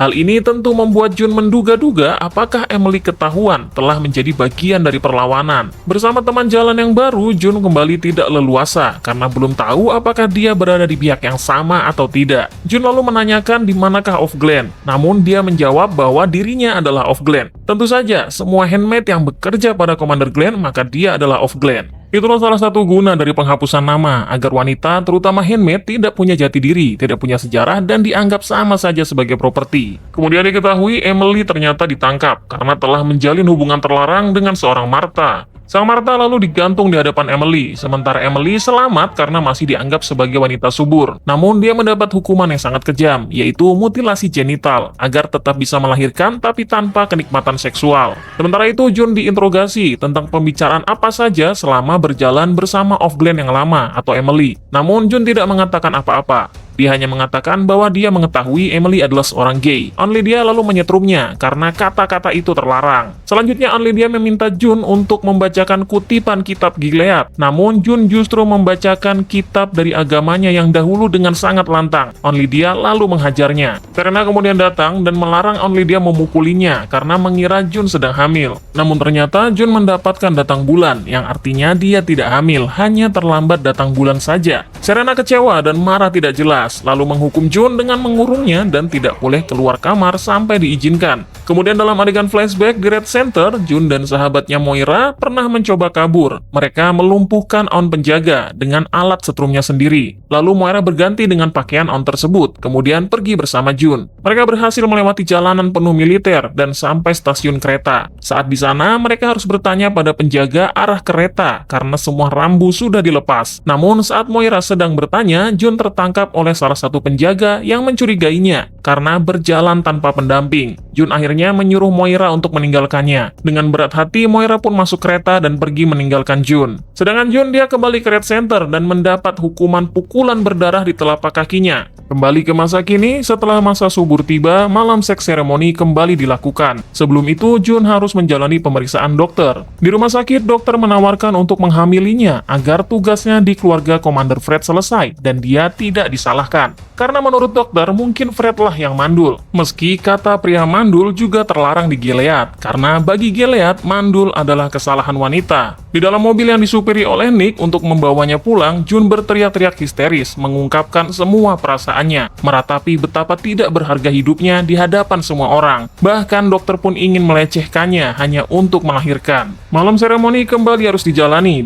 Hal ini tentu membuat Jun menduga-duga apakah Emily ketahuan telah menjadi bagian dari perlawanan. Bersama teman jalan yang baru, Jun kembali tidak leluasa karena belum tahu apakah dia berada di pihak yang sama atau tidak. Jun lalu menanyakan di manakah Ofglen, namun dia menjawab bahwa dirinya adalah Ofglen. Tentu saja, semua handmaid yang bekerja pada Commander Glenn, maka dia adalah Ofglen. Itulah salah satu guna dari penghapusan nama, agar wanita, terutama handmaid, tidak punya jati diri, tidak punya sejarah, dan dianggap sama saja sebagai properti. Kemudian diketahui Emily ternyata ditangkap karena telah menjalin hubungan terlarang dengan seorang Martha. Sang Martha lalu digantung di hadapan Emily, sementara Emily selamat karena masih dianggap sebagai wanita subur. Namun dia mendapat hukuman yang sangat kejam, yaitu mutilasi genital, agar tetap bisa melahirkan tapi tanpa kenikmatan seksual. Sementara itu Jun diinterogasi tentang pembicaraan apa saja selama berjalan bersama Ofglen yang lama atau Emily. Namun Jun tidak mengatakan apa-apa. Dia hanya mengatakan bahwa dia mengetahui Emily adalah seorang gay. Only dia lalu menyetrumnya karena kata-kata itu terlarang. Selanjutnya Only dia meminta Jun untuk membacakan kutipan kitab Gilead. Namun Jun justru membacakan kitab dari agamanya yang dahulu dengan sangat lantang. Only dia lalu menghajarnya. Serena kemudian datang dan melarang Only dia memukulinya karena mengira Jun sedang hamil. Namun ternyata Jun mendapatkan datang bulan, yang artinya dia tidak hamil, hanya terlambat datang bulan saja. Serena kecewa dan marah tidak jelas, lalu menghukum Jun dengan mengurungnya dan tidak boleh keluar kamar sampai diizinkan. Kemudian dalam adegan flashback di Red Center, Jun dan sahabatnya Moira pernah mencoba kabur. Mereka melumpuhkan On penjaga dengan alat setrumnya sendiri. Lalu Moira berganti dengan pakaian On tersebut, kemudian pergi bersama Jun. Mereka berhasil melewati jalanan penuh militer dan sampai stasiun kereta. Saat di sana, mereka harus bertanya pada penjaga arah kereta karena semua rambu sudah dilepas. Namun saat Moira sedang bertanya, Jun tertangkap oleh salah satu penjaga yang mencurigainya karena berjalan tanpa pendamping. Jun akhirnya menyuruh Moira untuk meninggalkannya. Dengan berat hati, Moira pun masuk kereta dan pergi meninggalkan Jun. Sedangkan Jun dia kembali ke Red Center dan mendapat hukuman pukulan berdarah di telapak kakinya. Kembali ke masa kini, setelah masa subur tiba, malam seks seremoni kembali dilakukan. Sebelum itu, Jun harus menjalani pemeriksaan dokter. Di rumah sakit, dokter menawarkan untuk menghamilinya agar tugasnya di keluarga Commander Fred selesai dan dia tidak disalahkan. Karena menurut dokter, mungkin Fred lah yang mandul. Meski kata pria mandul juga terlarang di Gilead, karena bagi Gilead, mandul adalah kesalahan wanita. Di dalam mobil yang disupiri oleh Nick untuk membawanya pulang, Jun berteriak-teriak histeris, mengungkapkan semua perasaannya, meratapi betapa tidak berharga hidupnya di hadapan semua orang. Bahkan dokter pun ingin melecehkannya hanya untuk melahirkan. Malam seremoni kembali harus dijalani